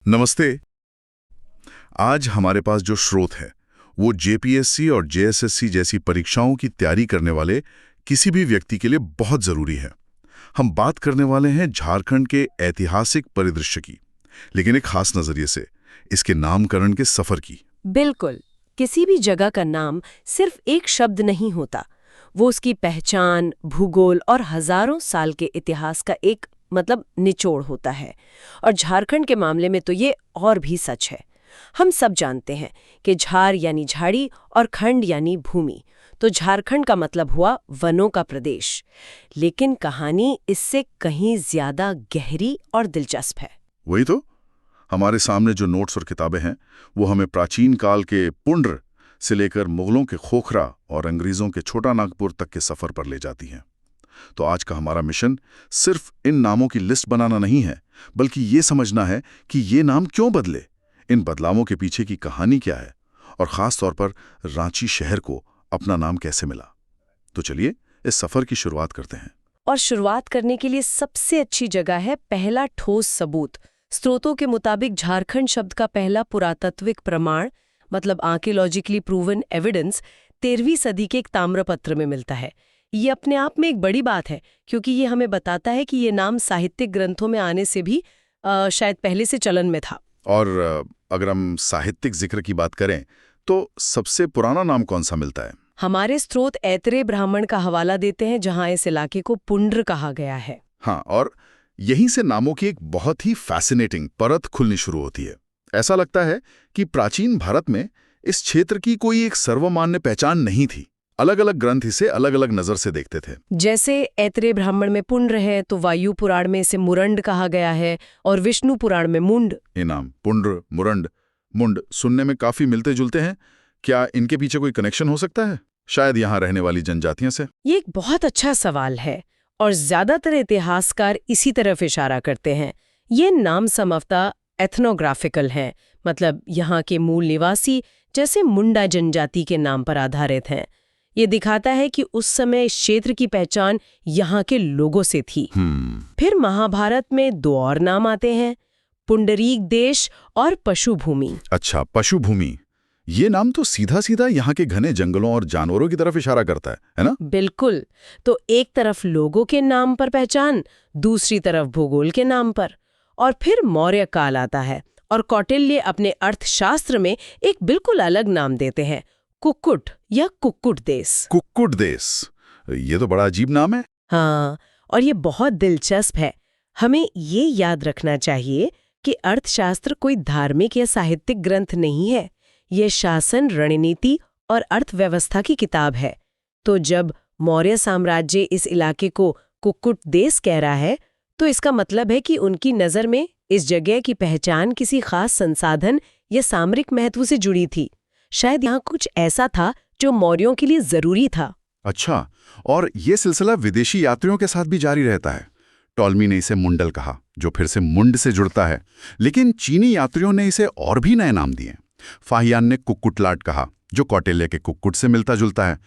नमस्ते। आज हमारे पास जो स्रोत है वो जेपीएससी और जेएसएससी जैसी परीक्षाओं की तैयारी करने वाले किसी भी व्यक्ति के लिए बहुत जरूरी है। हम बात करने वाले हैं झारखंड के ऐतिहासिक परिदृश्य की, लेकिन एक खास नजरिए से, इसके नामकरण के सफर की। बिल्कुल। किसी भी जगह का नाम सिर्फ एक शब्द नहीं होता। वो उसकी पहचान, भूगोल और हजारों साल के इतिहास का एक निचोड़ होता है। और झारखंड के मामले में तो ये और भी सच है। हम सब जानते हैं कि झार यानी झाड़ी और खंड यानी भूमि, तो झारखंड का मतलब हुआ वनों का प्रदेश। लेकिन कहानी इससे कहीं ज्यादा गहरी और दिलचस्प है। वही तो, हमारे सामने जो नोट्स और किताबें हैं वो हमें प्राचीन काल के पुंड्र से लेकर मुगलों के खोखरा और अंग्रेजों के छोटा नागपुर तक के सफर पर ले जाती हैं। तो आज का हमारा मिशन सिर्फ इन नामों की लिस्ट बनाना नहीं है, बल्कि ये समझना है कि ये नाम क्यों बदले, इन बदलावों के पीछे की कहानी क्या है, और खास तौर पर रांची शहर को अपना नाम कैसे मिला। तो चलिए इस सफर की शुरुआत करते हैं। और शुरुआत करने के लिए सबसे अच्छी जगह है पहला ठोस सबूत। स्रोतों के मुताबिक झारखंड शब्द का पहला पुरातात्विक प्रमाण आर्कियोलॉजिकली प्रूवन एविडेंस 13वीं सदी के एक ताम्रपत्र में मिलता है। ये अपने आप में एक बड़ी बात है, क्योंकि ये हमें बताता है कि ये नाम साहित्यिक ग्रंथों में आने से भी शायद पहले से चलन में था। और अगर हम साहित्यिक जिक्र की बात करें तो सबसे पुराना नाम कौन सा मिलता है? हमारे स्रोत ऐतरेय ब्राह्मण का हवाला देते हैं, जहां इस इलाके को पुंड्र कहा गया है। हाँ, और यहीं से नामों की एक बहुत ही फैसिनेटिंग परत खुलनी शुरू होती है। ऐसा लगता है कि प्राचीन भारत में इस क्षेत्र की कोई एक सर्वमान्य पहचान नहीं थी। अलग अलग ग्रंथ इसे अलग अलग नजर से देखते थे। जैसे ऐतरेय ब्राह्मण में पुंड्र है, तो वायु पुराण में इसे मुरंड कहा गया है, और विष्णु पुराण में मुंड। ये नाम पुंड्र, मुरंड, मुंड सुनने में काफी मिलते जुलते हैं। क्या इनके पीछे कोई कनेक्शन हो सकता है, शायद यहाँ रहने वाली जनजातियों से? ये एक बहुत अच्छा सवाल है, और ज्यादातर इतिहासकार इसी तरफ इशारा करते हैं। ये नाम संभवतः एथनोग्राफिकल हैं, यहाँ के मूल निवासी जैसे मुंडा जनजाति के नाम पर आधारित हैं। ये दिखाता है कि उस समय इस क्षेत्र की पहचान यहाँ के लोगों से थी। फिर महाभारत में 2 और नाम आते हैं, पुंडरीक देश और पशुभूमि। अच्छा, पशुभूमि। ये नाम तो सीधा सीधा यहाँ के घने जंगलों और जानवरों की तरफ इशारा करता है ना? बिल्कुल। तो एक तरफ लोगों के नाम पर पहचान, दूसरी तरफ भूगोल के नाम पर। और फिर मौर्य काल आता है, और कौटिल्य अपने अर्थशास्त्र में एक बिल्कुल अलग नाम देते हैं, कुक्कुट या कुक्कुट देश। कुक्कुट देश, ये तो बड़ा अजीब नाम है। हाँ, और ये बहुत दिलचस्प है। हमें ये याद रखना चाहिए कि अर्थशास्त्र कोई धार्मिक या साहित्यिक ग्रंथ नहीं है। ये शासन, रणनीति और अर्थव्यवस्था की किताब है। तो जब मौर्य साम्राज्य इस इलाके को कुक्कुट देश कह रहा है, तो इसका मतलब है कि उनकी नज़र में इस जगह की पहचान किसी खास संसाधन या सामरिक महत्व से जुड़ी थी। शायद यहाँ कुछ ऐसा था जो मौर्यों के लिए जरूरी था। अच्छा, और ये सिलसिला विदेशी यात्रियों के साथ भी जारी रहता है। टॉलमी ने इसे मुंडल कहा, जो फिर से मुंड से जुड़ता है, लेकिन चीनी यात्रियों ने इसे और भी नए नाम दिए। फाहियान ने कुक्कुटलाट कहा, जो कौटिल्य के कुक्कुट से मिलता जुलता है।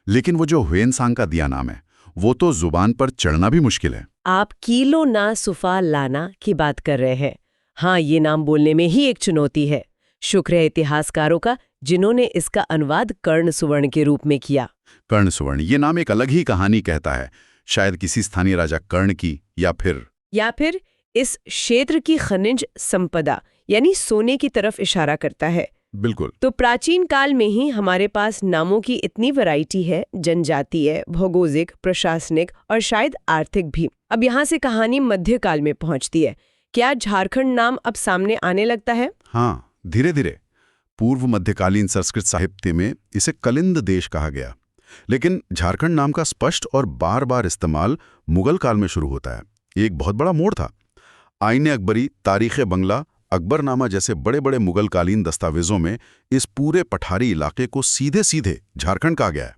लेकिन वो जो ह्वेनसांग का दिया नाम है, वो तो जुबान पर चढ़ना भी मुश्किल है। आप कीलो ना सुफा लाना की बात कर रहे हैं। हाँ, ये नाम बोलने में ही एक चुनौती है। शुक्र है इतिहासकारों का, जिन्होंने इसका अनुवाद कर्ण सुवर्ण के रूप में किया। कर्ण सुवर्ण, ये नाम एक अलग ही कहानी कहता है, शायद किसी स्थानीय राजा कर्ण की, या फिर इस क्षेत्र की खनिज संपदा यानी सोने की तरफ इशारा करता है। बिल्कुल। तो प्राचीन काल में ही हमारे पास नामों की इतनी वैरायटी है, जनजातीय, भौगोलिक, प्रशासनिक और शायद आर्थिक भी। अब यहाँ से कहानी मध्यकाल में पहुँचती है। क्या झारखंड नाम अब सामने आने लगता है? हाँ, धीरे धीरे। पूर्व मध्यकालीन संस्कृत साहित्य में इसे कलिंद देश कहा गया, लेकिन झारखंड नाम का स्पष्ट और बार बार इस्तेमाल मुगल काल में शुरू होता है। एक बहुत बड़ा मोड़ था। आईने अकबरी, तारीख़े बंगला, अकबरनामा जैसे बड़े बड़े मुगल कालीन दस्तावेजों में इस पूरे पठारी इलाके को सीधे सीधे झारखंड कहा गया है।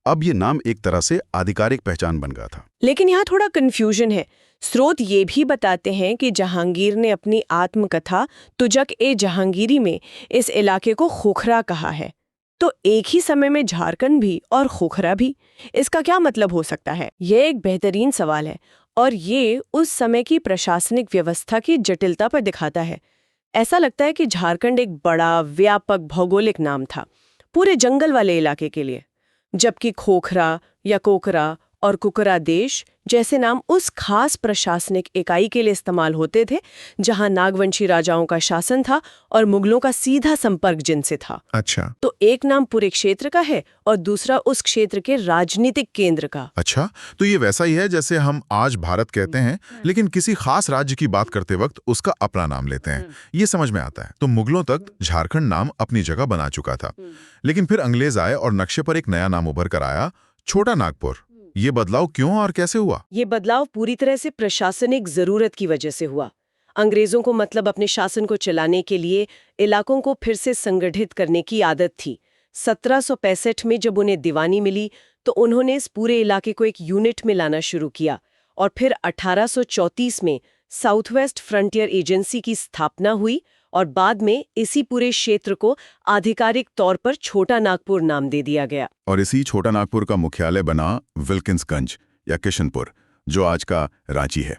अब ये नाम एक तरह से आधिकारिक पहचान बन गया था। लेकिन यहाँ थोड़ा कन्फ्यूजन है। स्रोत ये भी बताते हैं कि जहांगीर ने अपनी आत्मकथा तुजक-ए-जहांगीरी में इस इलाके को खोखरा कहा है। तो एक ही समय में झारखंड भी और खोखरा भी, इसका क्या मतलब हो सकता है? ये एक बेहतरीन सवाल है, और ये उस समय की प्रशासनिक व्यवस्था की जटिलता पर दिखाता है। ऐसा लगता है कि झारखंड एक बड़ा व्यापक भौगोलिक नाम था पूरे जंगल वाले इलाके के लिए, जबकि खोखरा या कोकरा और कुकरा देश जैसे नाम उस खास प्रशासनिक इकाई के लिए इस्तेमाल होते थे जहां नागवंशी राजाओं का शासन था और मुगलों का सीधा संपर्क जिनसे था। अच्छा। तो एक नाम पूरे क्षेत्र का है और दूसरा उस क्षेत्र के राजनीतिक केंद्र का। अच्छा, तो ये वैसा ही है जैसे हम आज भारत कहते हैं, लेकिन किसी खास राज्य की बात करते वक्त उसका अपना नाम लेते हैं। ये समझ में आता है। तो मुगलों तक झारखंड नाम अपनी जगह बना चुका था, लेकिन फिर अंग्रेज आए और नक्शे पर एक नया नाम उभर कर आया, छोटा नागपुर। ये बदलाव क्यों और कैसे हुआ? ये बदलाव पूरी तरह से प्रशासनिक जरूरत की वजह से हुआ। अंग्रेजों को मतलब अपने शासन को चलाने के लिए इलाकों को फिर से संगठित करने की आदत थी। 1765 में जब उन्हें दीवानी मिली तो उन्होंने इस पूरे इलाके को एक यूनिट में लाना शुरू किया और फिर 1834 में साउथ वेस्ट फ्रंटियर एजेंसी की स्थापना हुई और बाद में इसी पूरे क्षेत्र को आधिकारिक तौर पर छोटा नागपुर नाम दे दिया गया। और इसी छोटा नागपुर का मुख्यालय बना विल्किंसगंज या किशनपुर, जो आज का रांची है।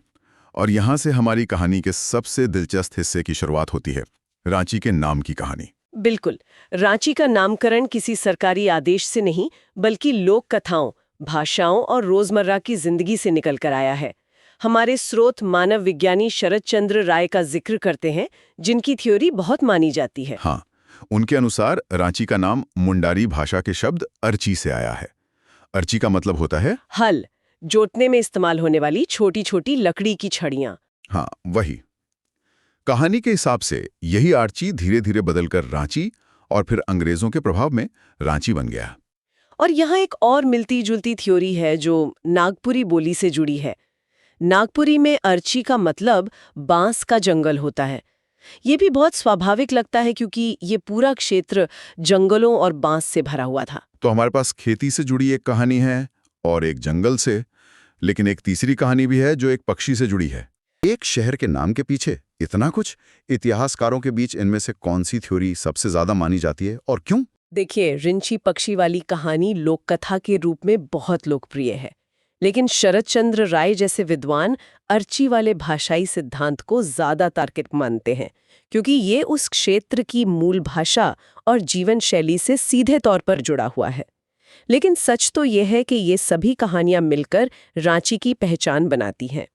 और यहाँ से हमारी कहानी के सबसे दिलचस्प हिस्से की शुरुआत होती है, रांची के नाम की कहानी। बिल्कुल, रांची का नामकरण किसी सरकारी आदेश से नहीं बल्कि लोक कथाओं, भाषाओं और रोजमर्रा की जिंदगी से निकल कर आया है। हमारे स्रोत मानव विज्ञानी शरद चंद्र राय का जिक्र करते हैं, जिनकी थ्योरी बहुत मानी जाती है। हाँ, उनके अनुसार रांची का नाम मुंडारी भाषा के शब्द अर्ची से आया है। अर्ची का मतलब होता है हल, जोतने में इस्तेमाल होने वाली छोटी छोटी लकड़ी की छड़ियां। हाँ, वही। कहानी के हिसाब से यही अर्ची धीरे धीरे बदलकर रांची और फिर अंग्रेजों के प्रभाव में रांची बन गया। और यहाँ एक और मिलती जुलती थ्योरी है जो नागपुरी बोली से जुड़ी है। नागपुरी में अर्ची का मतलब बांस का जंगल होता है। ये भी बहुत स्वाभाविक लगता है क्योंकि ये पूरा क्षेत्र जंगलों और बांस से भरा हुआ था। तो हमारे पास खेती से जुड़ी एक कहानी है और एक जंगल से, लेकिन एक तीसरी कहानी भी है जो एक पक्षी से जुड़ी है। एक शहर के नाम के पीछे इतना कुछ। इतिहासकारों के बीच इनमें से कौन सी थ्योरी सबसे ज्यादा मानी जाती है और क्यों? देखिए, रिंची पक्षी वाली कहानी लोककथा के रूप में बहुत लोकप्रिय है, लेकिन शरद चंद्र राय जैसे विद्वान अर्ची वाले भाषाई सिद्धांत को ज्यादा तार्किक मानते हैं, क्योंकि ये उस क्षेत्र की मूल भाषा और जीवन शैली से सीधे तौर पर जुड़ा हुआ है। लेकिन सच तो ये है कि ये सभी कहानियां मिलकर रांची की पहचान बनाती हैं।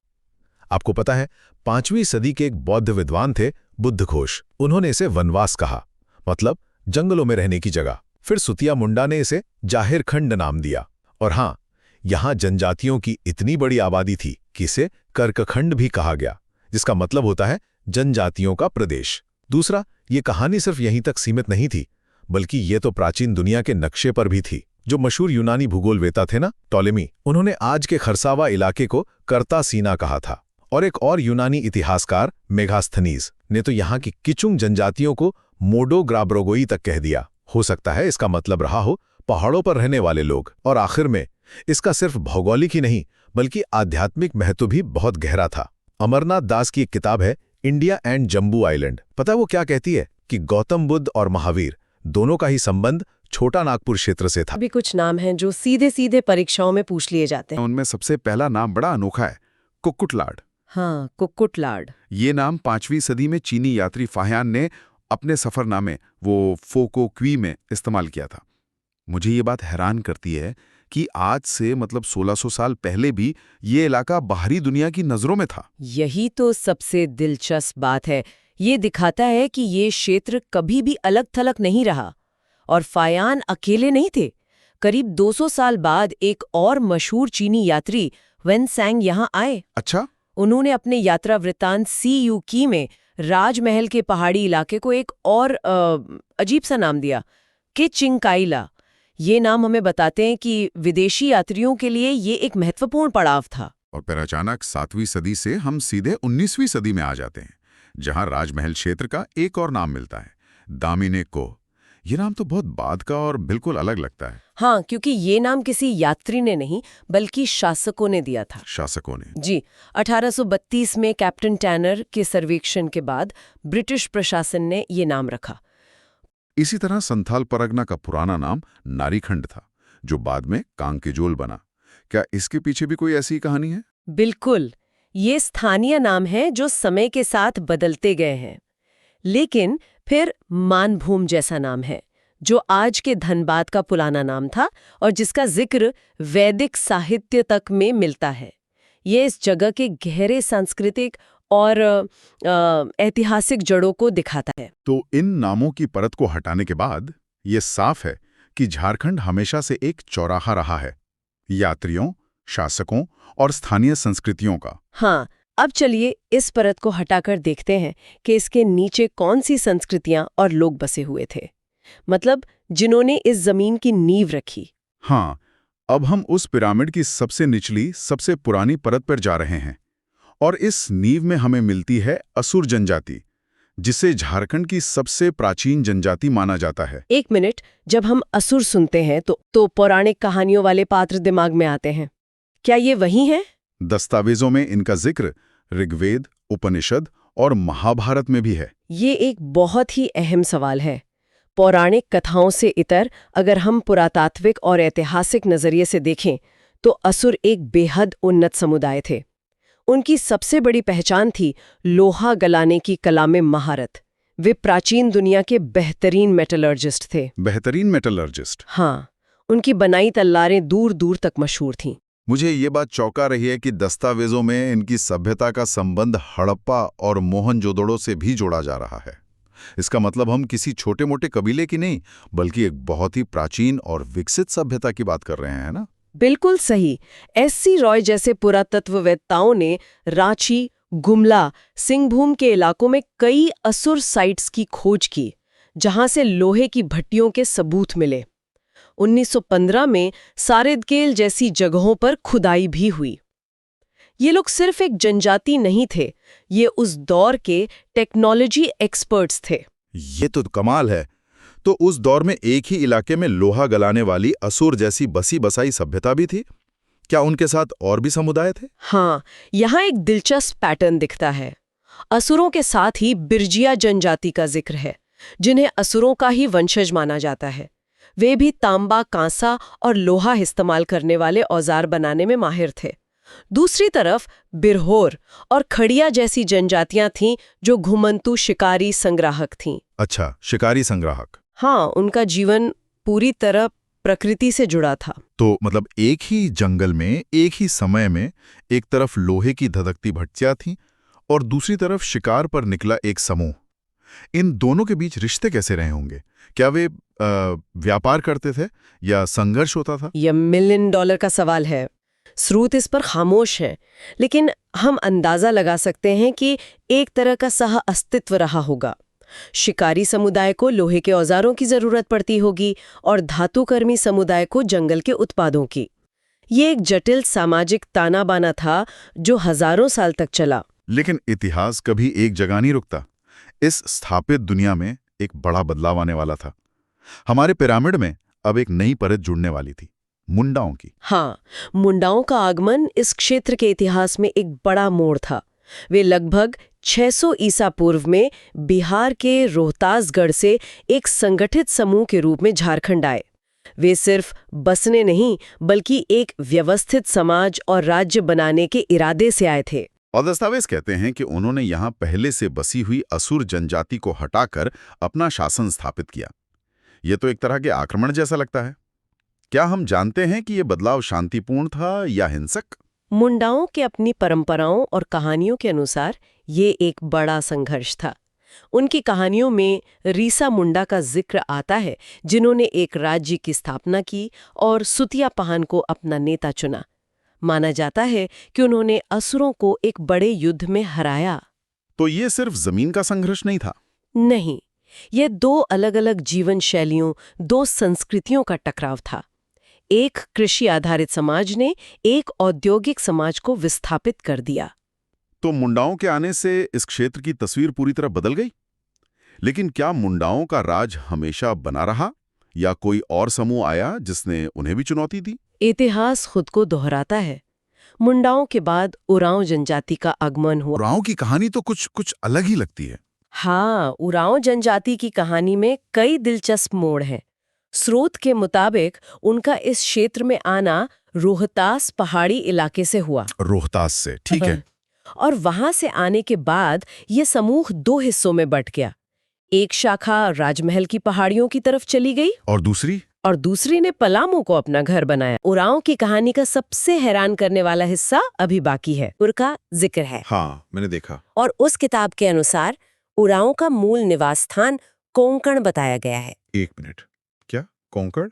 आपको पता है, 5वीं सदी के एक बौद्ध विद्वान थे बुद्धघोष। उन्होंने इसे वनवास कहा, मतलब जंगलों में रहने की जगह। फिर सुतिया मुंडा ने इसे जाहिरखंड नाम दिया। और हाँ, यहाँ जनजातियों की इतनी बड़ी आबादी थी कि इसे कर्कखंड भी कहा गया, जिसका मतलब होता है जनजातियों का प्रदेश। दूसरा, ये कहानी सिर्फ यहीं तक सीमित नहीं थी, बल्कि ये तो प्राचीन दुनिया के नक्शे पर भी थी। जो मशहूर यूनानी भूगोलवेता थे ना, टॉलेमी, उन्होंने आज के खरसावा इलाके को कर्तासीना कहा था। और एक और यूनानी इतिहासकार मेगास्थनीज ने तो यहाँ की किचुंग जनजातियों को मोडो ग्राब्रोगोई तक कह दिया। हो सकता है इसका मतलब रहा हो पहाड़ों पर रहने वाले लोग। और आखिर में इसका सिर्फ भौगोलिक ही नहीं बल्कि आध्यात्मिक महत्व भी बहुत गहरा था। अमरनाथ दास की एक किताब है इंडिया एंड जम्बू आइलैंड। पता है वो क्या कहती है? कि गौतम बुद्ध और महावीर दोनों का ही संबंध छोटा नागपुर क्षेत्र से था। अभी कुछ नाम हैं जो सीधे सीधे परीक्षाओं में पूछ लिए जाते हैं। उनमें सबसे पहला नाम बड़ा अनोखा है, कुक्कुटलाड। हाँ, कुक्कुटलाड। ये नाम 5वीं सदी में चीनी यात्री फाह्यान ने अपने सफरनामे वो फोको क्वी में इस्तेमाल किया था। मुझे ये बात हैरान करती है कि आज से मतलब 1600 साल पहले भी ये इलाका बाहरी दुनिया की नजरों में था। यही तो सबसे दिलचस्प बात है। ये दिखाता है कि ये क्षेत्र कभी भी अलग थलग नहीं रहा और फाह्यान अकेले नहीं थे। करीब 200 साल बाद एक और मशहूर चीनी यात्री वेनसैंग यहाँ आए। अच्छा? उन्होंने अपने यात्रा वृत्तांत सी यू की में राजमहल के पहाड़ी इलाके को एक और अजीब सा नाम दिया, कि चिंकाइला। ये नाम हमें बताते हैं कि विदेशी यात्रियों के लिए ये एक महत्वपूर्ण पड़ाव था। और फिर अचानक 7वीं सदी से हम सीधे 19वीं सदी में आ जाते हैं, जहां राजमहल क्षेत्र का एक और नाम मिलता है, दामिने को। ये नाम तो बहुत बाद का और बिल्कुल अलग लगता है। हाँ, क्योंकि ये नाम किसी यात्री ने नहीं बल्कि शासकों ने दिया था। शासकों ने? जी। 1832 में कैप्टन टैनर के सर्वेक्षण के बाद ब्रिटिश प्रशासन ने ये नाम रखा। इसी तरह संथाल परगना का पुराना नाम नारीखंड था, जो बाद में कांकेजोल बना। क्या इसके पीछे भी कोई ऐसी कहानी है? बिल्कुल। ये स्थानीय नाम है जो समय के साथ बदलते गए हैं। लेकिन फिर मानभूम जैसा नाम है, जो आज के धनबाद का पुराना नाम था और जिसका जिक्र वैदिक साहित्य तक में मिलता है। ये इस जगह के गहरे सांस्कृतिक और ऐतिहासिक जड़ों को दिखाता है। तो इन नामों की परत को हटाने के बाद ये साफ है कि झारखंड हमेशा से एक चौराहा रहा है, यात्रियों, शासकों और स्थानीय संस्कृतियों का। हाँ, अब चलिए इस परत को हटाकर देखते हैं कि इसके नीचे कौन सी संस्कृतियां और लोग बसे हुए थे, मतलब जिन्होंने इस जमीन की नींव रखी। हाँ, अब हम उस पिरामिड की सबसे निचली, सबसे पुरानी परत पर जा रहे हैं और इस नींव में हमें मिलती है असुर जनजाति, जिसे झारखंड की सबसे प्राचीन जनजाति माना जाता है। एक मिनट, जब हम असुर सुनते हैं तो पौराणिक कहानियों वाले पात्र दिमाग में आते हैं। क्या ये वही हैं? दस्तावेजों में इनका जिक्र ऋग्वेद, उपनिषद और महाभारत में भी है। ये एक बहुत ही अहम सवाल है। पौराणिक कथाओं से इतर अगर हम पुरातात्विक और ऐतिहासिक नजरिए से देखें तो असुर एक बेहद उन्नत समुदाय थे। उनकी सबसे बड़ी पहचान थी लोहा गलाने की कला में महारत। वे प्राचीन दुनिया के बेहतरीन मेटलर्जिस्ट थे। बेहतरीन मेटलर्जिस्ट? हाँ, उनकी बनाई तलवारें दूर दूर तक मशहूर थीं। मुझे ये बात चौंका रही है कि दस्तावेजों में इनकी सभ्यता का संबंध हड़प्पा और मोहनजोदड़ो से भी जोड़ा जा रहा है। इसका मतलब हम किसी छोटे मोटे कबीले की नहीं, बल्कि एक बहुत ही प्राचीन और विकसित सभ्यता की बात कर रहे हैं ना? बिल्कुल सही। एस.सी. रॉय जैसे पुरातत्ववेत्ताओं ने रांची, गुमला, सिंहभूम के इलाकों में कई असुर साइट्स की खोज की, जहां से लोहे की भट्टियों के सबूत मिले। 1915 में सारेदकेल जैसी जगहों पर खुदाई भी हुई। ये लोग सिर्फ एक जनजाति नहीं थे, ये उस दौर के टेक्नोलॉजी एक्सपर्ट्स थे। ये तो कमाल है। तो उस दौर में एक ही इलाके में लोहा गलाने वाली असुर जैसी बसी बसाई सभ्यता भी थी? क्या उनके साथ और भी समुदाय थे? हाँ, यहाँ एक दिलचस्प पैटर्न दिखता है। असुरों के साथ ही बिरजिया जनजाति का जिक्र है, जिन्हें असुरों का ही वंशज माना जाता है। वे भी तांबा, कांसा और लोहा इस्तेमाल करने वाले औजार बनाने में माहिर थे। दूसरी तरफ बिरहोर और खड़िया जैसी जनजातियां थीं जो घुमंतू शिकारी संग्राहक थीं। अच्छा, शिकारी संग्राहक। हाँ, उनका जीवन पूरी तरह प्रकृति से जुड़ा था। तो मतलब एक ही जंगल में, एक ही समय में एक तरफ लोहे की धधकती भट्टियां थीं और दूसरी तरफ शिकार पर निकला एक समूह। इन दोनों के बीच रिश्ते कैसे रहे होंगे? क्या वे व्यापार करते थे या संघर्ष होता था? यह $1 मिलियन का सवाल है। स्रोत इस पर खामोश है, लेकिन हम अंदाजा लगा सकते हैं कि एक तरह का सह अस्तित्व रहा होगा। शिकारी समुदाय को लोहे के औजारों की जरूरत पड़ती होगी और धातुकर्मी समुदाय को जंगल के उत्पादों की। ये एक जटिल सामाजिक ताना बाना था जो हजारों साल तक चला। लेकिन इतिहास कभी एक जगह नहीं रुकता। इस स्थापित दुनिया में एक बड़ा बदलाव आने वाला था। हमारे पिरामिड में अब एक नई परत जुड़ने वाली थी, मुंडाओं की। हाँ, मुंडाओं का आगमन इस क्षेत्र के इतिहास में एक बड़ा मोड़ था। वे लगभग 600 ईसा पूर्व में बिहार के रोहतासगढ़ से एक संगठित समूह के रूप में झारखंड आए। वे सिर्फ बसने नहीं, बल्कि एक व्यवस्थित समाज और राज्य बनाने के इरादे से आए थे। और दस्तावेज कहते हैं कि उन्होंने यहाँ पहले से बसी हुई असुर जनजाति को हटाकर अपना शासन स्थापित किया। ये तो एक तरह के आक्रमण जैसा लगता है। क्या हम जानते हैं कि ये बदलाव शांतिपूर्ण था या हिंसक? मुंडाओं के अपनी परंपराओं और कहानियों के अनुसार ये एक बड़ा संघर्ष था। उनकी कहानियों में रीसा मुंडा का जिक्र आता है, जिन्होंने एक राज्य की स्थापना की और सुतिया पहान को अपना नेता चुना। माना जाता है कि उन्होंने असुरों को एक बड़े युद्ध में हराया। तो ये सिर्फ जमीन का संघर्ष नहीं था? नहीं, ये दो अलग अलग जीवन शैलियों, दो संस्कृतियों का टकराव था। एक कृषि आधारित समाज ने एक औद्योगिक समाज को विस्थापित कर दिया। तो मुंडाओं के आने से इस क्षेत्र की तस्वीर पूरी तरह बदल गई। लेकिन क्या मुंडाओं का राज हमेशा बना रहा या कोई और समूह आया जिसने उन्हें भी चुनौती दी? इतिहास खुद को दोहराता है। मुंडाओं के बाद उरांव जनजाति का आगमन हुआ। उरांव की कहानी तो कुछ अलग ही लगती है। हाँ, उरांव जनजाति की कहानी में कई दिलचस्प मोड़ हैं। स्रोत के मुताबिक उनका इस क्षेत्र में आना रोहतास पहाड़ी इलाके से हुआ। रोहतास से, ठीक है। और वहां से आने के बाद ये समूह दो हिस्सों में बंट गया। एक शाखा राजमहल की पहाड़ियों की तरफ चली गई और दूसरी ने पलामू को अपना घर बनाया। उरांव की कहानी का सबसे हैरान करने वाला हिस्सा अभी बाकी है। उर का जिक्र है। हाँ, मैंने देखा। और उस किताब के अनुसार उरांव का मूल निवास स्थान कोंकण बताया गया है। 1 मिनट, क्या कोंकण?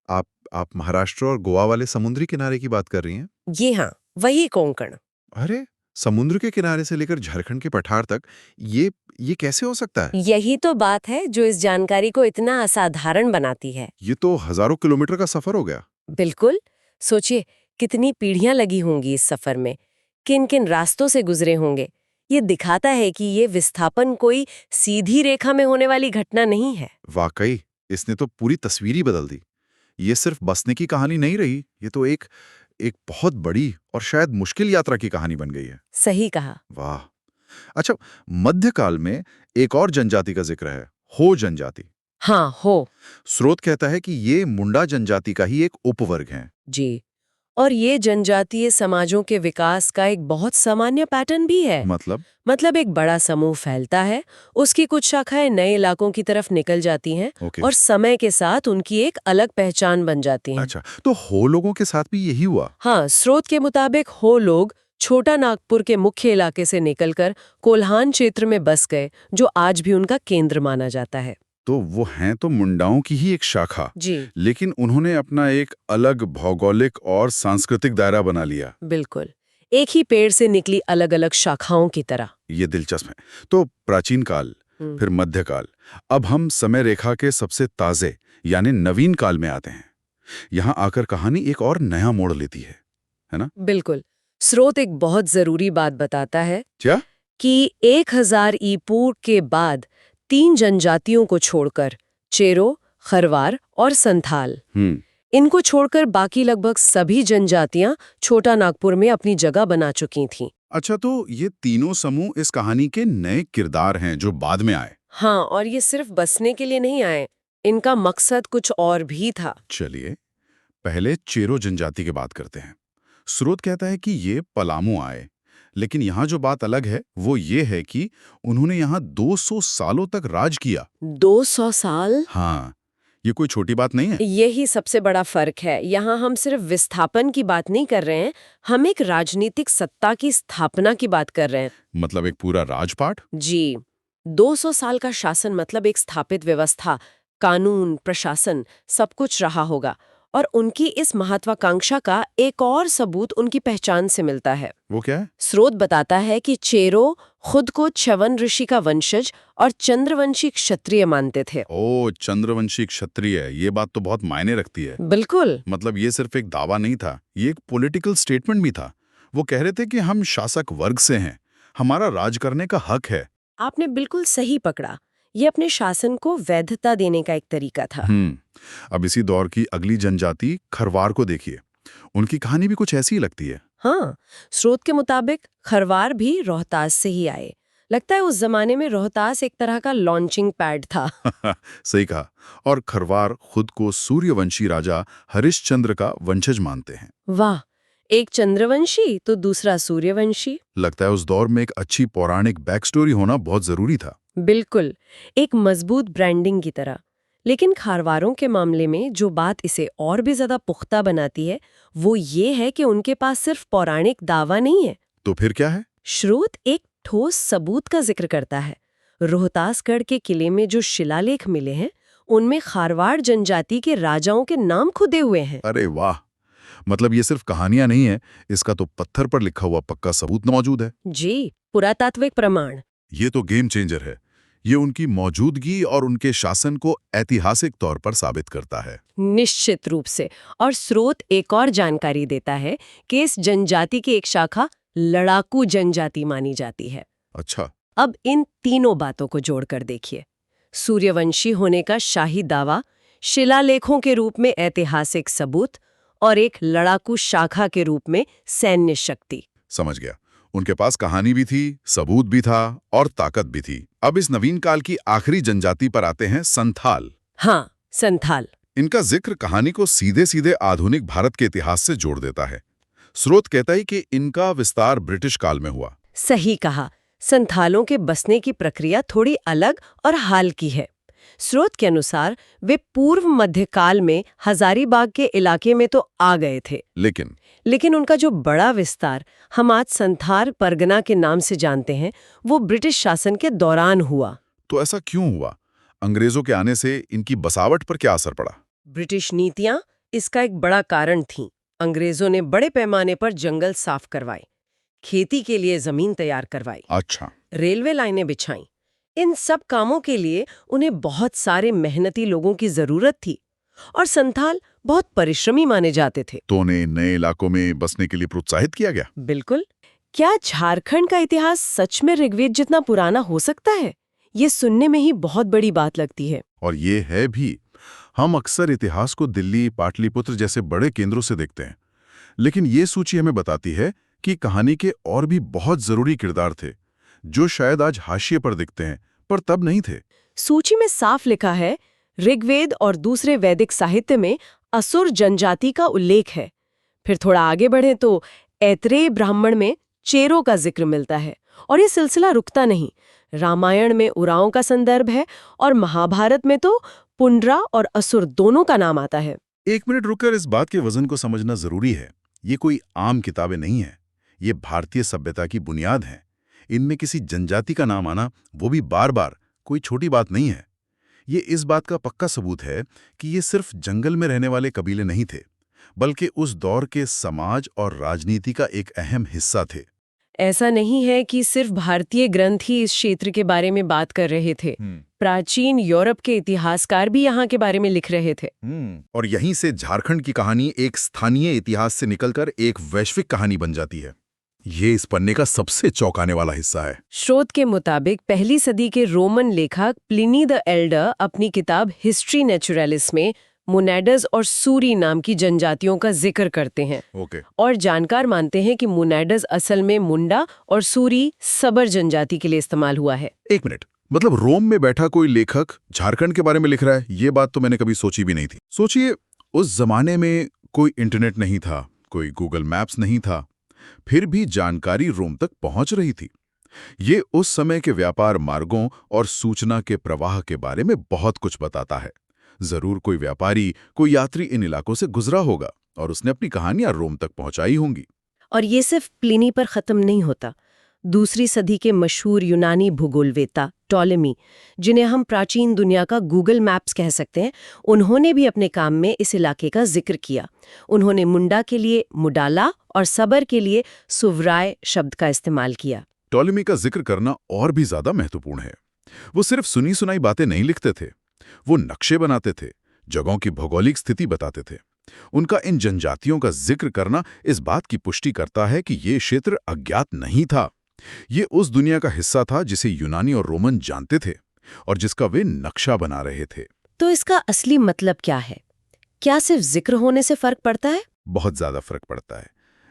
आप महाराष्ट्र और गोवा वाले समुद्री किनारे की बात कर रही हैं? ये हाँ, वही कोंकण। अरे, समुद्र के किनारे से लेकर झारखंड के पठार तक ये कैसे हो सकता है? यही तो बात है जो इस जानकारी को इतना असाधारण बनाती है। ये तो हजारों किलोमीटर का सफर हो गया। बिल्कुल। सोचिए कितनी पीढ़ियां लगी होंगी इस सफर में, किन किन रास्तों से गुजरे होंगे। ये दिखाता है कि ये विस्थापन कोई सीधी रेखा में होने वाली घटना नहीं है। वाकई, इसने तो पूरी तस्वीर ही बदल दी। ये सिर्फ बसने की कहानी नहीं रही, ये तो एक बहुत बड़ी और शायद मुश्किल यात्रा की कहानी बन गई है। सही कहा। वाह। अच्छा, मध्यकाल में एक और जनजाति का जिक्र है, हो जनजाति। हाँ, हो। स्रोत कहता है कि ये मुंडा जनजाति का ही एक उपवर्ग है। जी। और ये जनजातीय समाजों के विकास का एक बहुत सामान्य पैटर्न भी है। मतलब एक बड़ा समूह फैलता है, उसकी कुछ शाखाएं नए इलाकों की तरफ निकल जाती हैं और समय के साथ उनकी एक अलग पहचान बन जाती हैं। अच्छा, तो हो लोगों के साथ भी यही हुआ? हाँ, स्रोत के मुताबिक हो लोग छोटा नागपुर के मुख्य इलाके से निकलकर कोल्हान क्षेत्र में बस गए, जो आज भी उनका केंद्र माना जाता है। तो वो हैं तो मुंडाओं की ही एक शाखा जी। लेकिन उन्होंने अपना एक अलग भौगोलिक और सांस्कृतिक दायरा बना लिया। बिल्कुल, एक ही पेड़ से निकली अलग अलग शाखाओं की तरह। ये दिलचस्प है। तो प्राचीन काल, फिर मध्यकाल, अब हम समय रेखा के सबसे ताजे यानी नवीन काल में आते हैं। यहाँ आकर कहानी एक और नया मोड़ लेती है ना? बिल्कुल। स्रोत एक बहुत जरूरी बात बताता है। क्या? कि 1000 ई पूर्व के बाद 3 जनजातियों को छोड़कर चेरो, खरवार और संथाल, इनको छोड़कर बाकी लगभग सभी जनजातियां छोटा नागपुर में अपनी जगह बना चुकी थीं। अच्छा, तो ये तीनों समूह इस कहानी के नए किरदार हैं जो बाद में आए। हाँ, और ये सिर्फ बसने के लिए नहीं आए, इनका मकसद कुछ और भी था। चलिए पहले चेरो जनजाति की बात करते हैं। स्रोत कहता है कि ये पलामू आए, लेकिन यहाँ जो बात अलग है वो ये है कि उन्होंने यहाँ 200 सालों तक राज किया। 200 साल? हाँ, ये कोई छोटी बात नहीं है। यही सबसे बड़ा फर्क है। यहाँ हम सिर्फ विस्थापन की बात नहीं कर रहे हैं, हम एक राजनीतिक सत्ता की स्थापना की बात कर रहे हैं। मतलब एक पूरा राजपाट? जी। 200 साल का शासन मतलब एक स्थापित व्यवस्था, कानून, प्रशासन, सब कुछ रहा होगा। और उनकी इस महत्वाकांक्षा का एक और सबूत उनकी पहचान से मिलता है। वो क्या है? स्रोत बताता है कि चेरो खुद को च्यवन ऋषि का वंशज और चंद्रवंशी क्षत्रिय मानते थे। ओ, चंद्रवंशी क्षत्रिय, ये बात तो बहुत मायने रखती है। बिल्कुल। मतलब ये सिर्फ एक दावा नहीं था, ये एक पॉलिटिकल स्टेटमेंट भी था। वो कह रहे थे कि हम शासक वर्ग से हैं, हमारा राज करने का हक है। आपने बिल्कुल सही पकड़ा। ये अपने शासन को वैधता देने का एक तरीका था। अब इसी दौर की अगली जनजाति खरवार को देखिए। उनकी कहानी भी कुछ ऐसी ही लगती है। हाँ, स्रोत के मुताबिक खरवार भी रोहतास से ही आए। लगता है उस जमाने में रोहतास एक तरह का लॉन्चिंग पैड था। सही कहा। और खरवार खुद को सूर्यवंशी राजा हरिश्चंद्र का वंशज मानते हैं। वाह, एक चंद्रवंशी तो दूसरा सूर्यवंशी। लगता है उस दौर में एक अच्छी पौराणिक बैक स्टोरी होना बहुत जरूरी था। बिल्कुल, एक मजबूत ब्रांडिंग की तरह। लेकिन खारवारों के मामले में जो बात इसे और भी ज्यादा पुख्ता बनाती है वो ये है कि उनके पास सिर्फ पौराणिक दावा नहीं है। तो फिर क्या है? स्रोत एक ठोस सबूत का जिक्र करता है। रोहतासगढ़ के किले में जो शिलालेख मिले हैं उनमें खारवाड़ जनजाति के राजाओं के नाम खुदे हुए हैं। अरे वाह, मतलब ये सिर्फ कहानियां नहीं है, इसका तो पत्थर पर लिखा हुआ पक्का सबूत मौजूद है। जी, पुरातात्विक प्रमाण। ये तो गेम चेंजर है। ये उनकी मौजूदगी और उनके शासन को ऐतिहासिक तौर पर साबित करता है। निश्चित रूप से। और स्रोत एक और जानकारी देता है कि इस जनजाति की एक शाखा लड़ाकू जनजाति मानी जाती है। अच्छा। अब इन तीनों बातों को जोड़कर देखिए। सूर्यवंशी होने का शाही दावा, शिलालेखों के रूप में ऐतिहासिक सबूत और एक लड़ाकू शाखा के रूप में सैन्य शक्ति। समझ गया। उनके पास कहानी भी थी, सबूत भी था और ताकत भी थी। अब इस नवीन काल की आखिरी जनजाति पर आते हैं, संथाल। हाँ, संथाल। इनका जिक्र कहानी को सीधे सीधे आधुनिक भारत के इतिहास से जोड़ देता है। स्रोत कहता है कि इनका विस्तार ब्रिटिश काल में हुआ। सही कहा। संथालों के बसने की प्रक्रिया थोड़ी अलग और हाल की है। स्रोत के अनुसार वे पूर्व मध्यकाल में हजारीबाग के इलाके में तो आ गए थे, लेकिन उनका जो बड़ा विस्तार हम आज संथाल परगना के नाम से जानते हैं, वो ब्रिटिश शासन के दौरान हुआ। तो ऐसा क्यों हुआ? अंग्रेजों के आने से इनकी बसावट पर क्या असर पड़ा? ब्रिटिश नीतियां इसका एक बड़ा कारण थीं। अंग्रेजों ने बड़े पैमाने पर जंगल साफ करवाए, खेती के लिए जमीन तैयार करवाई, अच्छा, रेलवे लाइनें बिछाईं। इन सब कामों के लिए उन्हें बहुत सारे मेहनती लोगों की जरूरत थी और संथाल बहुत परिश्रमी माने जाते थे। तो उन्हें नए इलाकों में बसने के लिए प्रोत्साहित किया गया। बिल्कुल। क्या झारखंड का इतिहास सच में ऋग्वेद जितना पुराना हो सकता है? ये सुनने में ही बहुत बड़ी बात लगती है। और ये है भी। हम अक्सर इतिहास को दिल्ली, पाटलिपुत्र जैसे बड़े केंद्रों से देखते हैं, लेकिन ये सूची हमें बताती है कि कहानी के और भी बहुत जरूरी किरदार थे, जो शायद आज हाशिए पर दिखते हैं, पर तब नहीं थे। सूची में साफ लिखा है, ऋग्वेद और दूसरे वैदिक साहित्य में असुर जनजाति का उल्लेख है। फिर थोड़ा आगे बढ़े तो ऐत्रेय ब्राह्मण में चेरों का जिक्र मिलता है, और ये सिलसिला रुकता नहीं। रामायण में उराओं का संदर्भ है और महाभारत में तो पुंड्रा और असुर दोनों का नाम आता है। एक मिनट रुककर इस बात के वजन को समझना जरूरी है। ये कोई आम किताबें नहीं है, ये भारतीय सभ्यता की बुनियाद हैं। इनमें किसी जनजाति का नाम आना, वो भी बार बार, कोई छोटी बात नहीं है। ये इस बात का पक्का सबूत है कि ये सिर्फ जंगल में रहने वाले कबीले नहीं थे, बल्कि उस दौर के समाज और राजनीति का एक अहम हिस्सा थे। ऐसा नहीं है कि सिर्फ भारतीय ग्रंथ ही इस क्षेत्र के बारे में बात कर रहे थे। प्राचीन यूरोप के इतिहासकार भी यहाँ के बारे में लिख रहे थे। और यहीं से झारखंड की कहानी एक स्थानीय इतिहास से निकलकर एक वैश्विक कहानी बन जाती है। ये इस पन्ने का सबसे चौंकाने वाला हिस्सा है। स्रोत के मुताबिक पहली सदी के रोमन लेखक प्लिनी द एल्डर अपनी किताब हिस्ट्री नेचुरलिस में मुनैडस और सूरी नाम की जनजातियों का जिक्र करते हैं। और जानकार मानते हैं कि मुनैडस असल में मुंडा और सूरी सबर जनजाति के लिए इस्तेमाल हुआ है। एक मिनट, मतलब रोम में बैठा कोई लेखक झारखंड के बारे में लिख रहा है? ये बात तो मैंने कभी सोची भी नहीं थी। सोचिए, उस जमाने में कोई इंटरनेट नहीं था, कोई गूगल मैप्स नहीं था, फिर भी जानकारी रोम तक पहुंच रही थी। ये उस समय के व्यापार मार्गों और सूचना के प्रवाह के बारे में बहुत कुछ बताता है। जरूर कोई व्यापारी, कोई यात्री इन इलाकों से गुजरा होगा और उसने अपनी कहानियां रोम तक पहुंचाई होंगी। और ये सिर्फ प्लिनी पर खत्म नहीं होता। दूसरी सदी के मशहूर यूनानी भूगोलवेत्ता टॉलेमी, जिन्हें हम प्राचीन दुनिया का गूगल मैप्स कह सकते हैं, उन्होंने भी अपने काम में इस इलाके का जिक्र किया। उन्होंने मुंडा के लिए मुडाला और सबर के लिए सुवराय शब्द का इस्तेमाल किया। टॉलेमी का जिक्र करना और भी ज्यादा महत्वपूर्ण है। वो सिर्फ सुनी सुनाई बातें नहीं लिखते थे, वो नक्शे बनाते थे, जगहों की भौगोलिक स्थिति बताते थे। उनका इन जनजातियों का जिक्र करना इस बात की पुष्टि करता है कि ये क्षेत्र अज्ञात नहीं था। ये उस दुनिया का हिस्सा था जिसे यूनानी और रोमन जानते थे और जिसका वे नक्शा बना रहे थे। तो इसका असली मतलब क्या है? क्या सिर्फ जिक्र होने से फर्क पड़ता है? बहुत ज्यादा फर्क पड़ता है।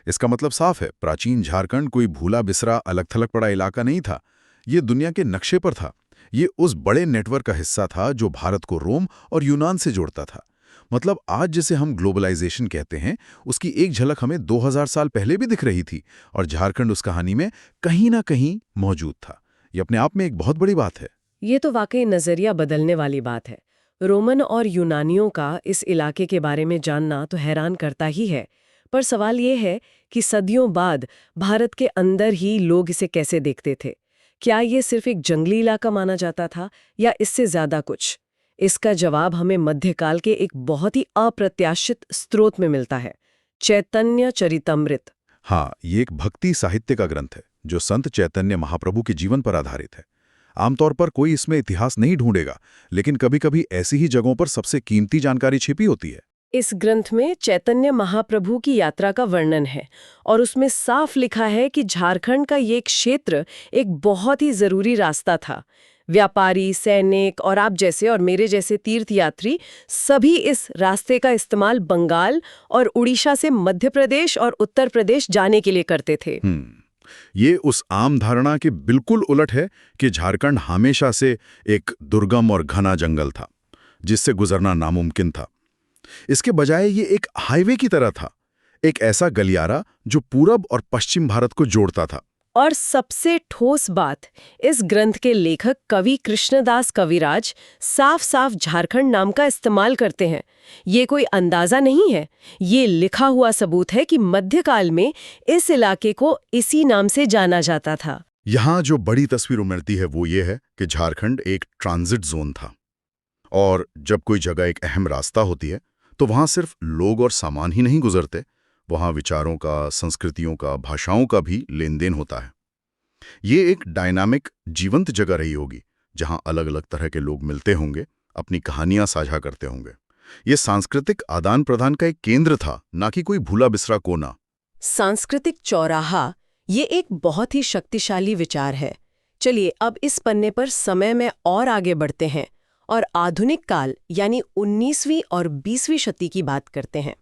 इसका मतलब साफ है, प्राचीन झारखंड कोई भूला बिसरा अलग थलग पड़ा इलाका नहीं था। ये दुनिया के नक्शे पर था। ये उस बड़े नेटवर्क का हिस्सा था जो भारत को रोम और यूनान से जोड़ता था। मतलब आज जिसे हम ग्लोबलाइजेशन कहते हैं, उसकी एक झलक हमें 2000 साल पहले भी दिख रही थी और झारखंड उस कहानी में कहीं ना कहीं मौजूद था। ये अपने आप में एक बहुत बड़ी बात है। ये तो वाकई नजरिया बदलने वाली बात है। रोमन और यूनानियों का इस इलाके के बारे में जानना तो हैरान करता ही है, पर सवाल ये है कि सदियों बाद भारत के अंदर ही लोग इसे कैसे देखते थे। क्या ये सिर्फ एक जंगली इलाका माना जाता था या इससे ज्यादा कुछ? इसका जवाब हमें मध्यकाल के एक बहुत ही अप्रत्याशित स्रोत में मिलता है, चैतन्य चरितमृत। हाँ, ये एक भक्ति साहित्य का ग्रंथ है जो संत चैतन्य महाप्रभु के जीवन पर आधारित है। आमतौर पर कोई इसमें इतिहास नहीं ढूंढेगा, लेकिन कभी-कभी ऐसी ही जगहों पर सबसे कीमती जानकारी छिपी होती है। इस ग्रंथ में चैतन्य महाप्रभु की यात्रा का वर्णन है और उसमें साफ लिखा है कि झारखंड का ये क्षेत्र एक बहुत ही जरूरी रास्ता था। व्यापारी, सैनिक और आप जैसे और मेरे जैसे तीर्थयात्री सभी इस रास्ते का इस्तेमाल बंगाल और उड़ीसा से मध्य प्रदेश और उत्तर प्रदेश जाने के लिए करते थे। ये उस आम धारणा के बिल्कुल उलट है कि झारखंड हमेशा से एक दुर्गम और घना जंगल था जिससे गुजरना नामुमकिन था। इसके बजाय ये एक हाईवे की तरह था, एक ऐसा गलियारा जो पूरब और पश्चिम भारत को जोड़ता था। और सबसे ठोस बात, इस ग्रंथ के लेखक कवि कृष्णदास कविराज साफ साफ झारखंड नाम का इस्तेमाल करते हैं। ये कोई अंदाजा नहीं है, ये लिखा हुआ सबूत है कि मध्यकाल में इस इलाके को इसी नाम से जाना जाता था। यहाँ जो बड़ी तस्वीर उमड़ती है वो ये है कि झारखंड एक ट्रांजिट जोन था, और जब कोई जगह एक अहम रास्ता होती है तो वहाँ सिर्फ लोग और सामान ही नहीं गुजरते, वहाँ विचारों का, संस्कृतियों का, भाषाओं का भी लेन देन होता है। ये एक डायनामिक, जीवंत जगह रही होगी जहाँ अलग अलग तरह के लोग मिलते होंगे, अपनी कहानियां साझा करते होंगे। ये सांस्कृतिक आदान प्रदान का एक केंद्र था, ना कि कोई भूला बिसरा कोना। सांस्कृतिक चौराहा, ये एक बहुत ही शक्तिशाली विचार है। चलिए अब इस पन्ने पर समय में और आगे बढ़ते हैं और आधुनिक काल यानी 19वीं और 20वीं शती की बात करते हैं।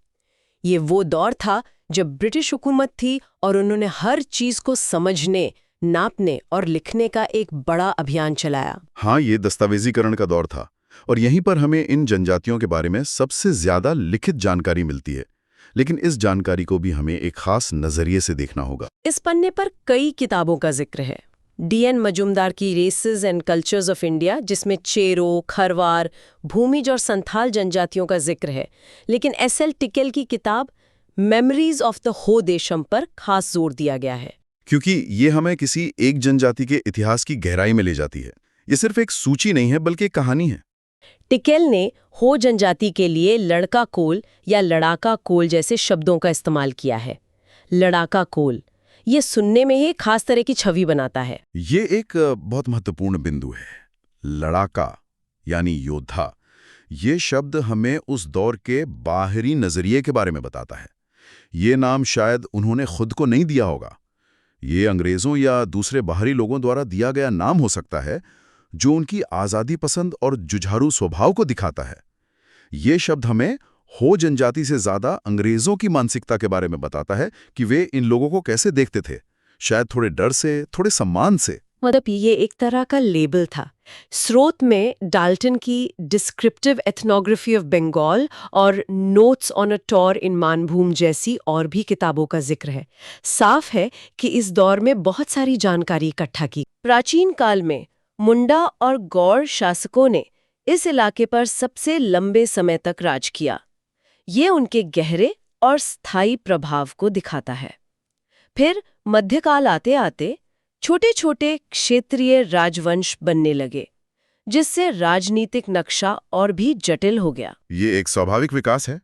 ये वो दौर था जब ब्रिटिश हुकूमत थी और उन्होंने हर चीज को समझने, नापने और लिखने का एक बड़ा अभियान चलाया। हाँ, ये दस्तावेजीकरण का दौर था, और यहीं पर हमें इन जनजातियों के बारे में सबसे ज्यादा लिखित जानकारी मिलती है। लेकिन इस जानकारी को भी हमें एक खास नजरिए से देखना होगा। इस पन्ने पर कई किताबों का जिक्र है। D.N. मजुमदार की races and cultures of India, जिसमें चेरो, खरवार, भूमिज और संथाल जनजातियों का जिक्र है। लेकिन S.L. टिकेल की किताब मेमोरीज ऑफ द हो देशम पर खास जोर दिया गया है, क्योंकि ये हमें किसी एक जनजाति के इतिहास की गहराई में ले जाती है। ये सिर्फ एक सूची नहीं है, बल्कि एक कहानी है। टिकेल ने हो जनजाति के लिए लड़का कोल या लड़ाका कोल जैसे शब्दों का इस्तेमाल किया है। लड़ाका कोल, ये सुनने में ही खास तरह की छवि बनाता है। ये एक बहुत महत्वपूर्ण बिंदु है। लड़ाका यानी योद्धा, ये शब्द हमें उस दौर के बाहरी नजरिए के बारे में बताता है। ये नाम शायद उन्होंने खुद को नहीं दिया होगा, ये अंग्रेजों या दूसरे बाहरी लोगों द्वारा दिया गया नाम हो सकता है, जो उनकी आज़ादी पसंद और जुझारू स्वभाव को दिखाता है। ये शब्द हमें हो जनजाति से ज्यादा अंग्रेजों की मानसिकता के बारे में बताता है कि वे इन लोगों को कैसे देखते थे, शायद थोड़े डर से, थोड़े सम्मान से। मतलब ये एक तरह का लेबल था। स्रोत में डाल्टन की डिस्क्रिप्टिव एथनोग्राफी ऑफ बंगाल और notes on a tour in Manbhum जैसी और भी किताबों का जिक्र है। साफ है कि इस दौर में बहुत सारी जानकारी इकट्ठा की। प्राचीन काल में मुंडा और गौड़ शासकों ने इस इलाके पर सबसे लंबे समय तक राज किया। ये उनके गहरे और स्थायी प्रभाव को दिखाता है। फिर मध्यकाल आते आते छोटे छोटे क्षेत्रीय राजवंश बनने लगे, जिससे राजनीतिक नक्शा और भी जटिल हो गया। ये एक स्वाभाविक विकास है।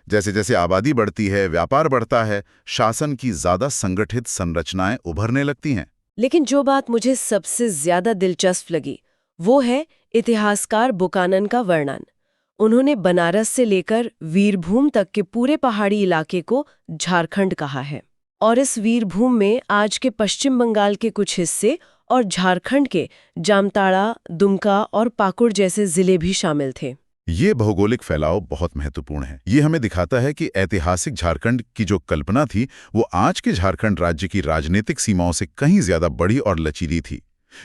जैसे जैसे आबादी बढ़ती है, व्यापार बढ़ता है, शासन की ज्यादा संगठित संरचनाएं उभरने लगती हैं। लेकिन जो बात मुझे सबसे ज्यादा दिलचस्प लगी वो है इतिहासकार बुकानन का वर्णन। उन्होंने बनारस से लेकर वीरभूम तक के पूरे पहाड़ी इलाके को झारखंड कहा है, और इस वीरभूम में आज के पश्चिम बंगाल के कुछ हिस्से और झारखंड के जामताड़ा, दुमका और पाकुड़ जैसे जिले भी शामिल थे। ये भौगोलिक फैलाव बहुत महत्वपूर्ण है। ये हमें दिखाता है कि ऐतिहासिक झारखंड की जो कल्पना थी वो आज के झारखंड राज्य की राजनीतिक सीमाओं से कहीं ज्यादा बड़ी और लचीली थी।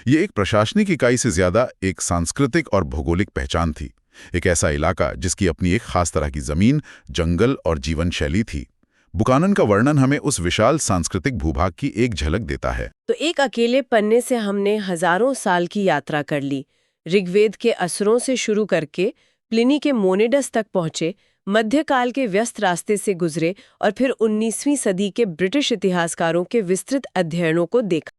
ये एक प्रशासनिक इकाई से ज्यादा एक सांस्कृतिक और भौगोलिक पहचान थी, एक ऐसा इलाका जिसकी अपनी एक खास तरह की जमीन, जंगल और जीवन शैली थी। बुकानन का वर्णन हमें उस विशाल सांस्कृतिक भूभाग की एक झलक देता है। तो एक अकेले पन्ने से हमने हजारों साल की यात्रा कर ली। ऋग्वेद के असुरों से शुरू करके प्लिनी के मोनेडस तक पहुंचे, मध्यकाल के व्यस्त रास्ते से गुजरे और फिर 19वीं सदी के ब्रिटिश इतिहासकारों के विस्तृत अध्ययनों को देखा।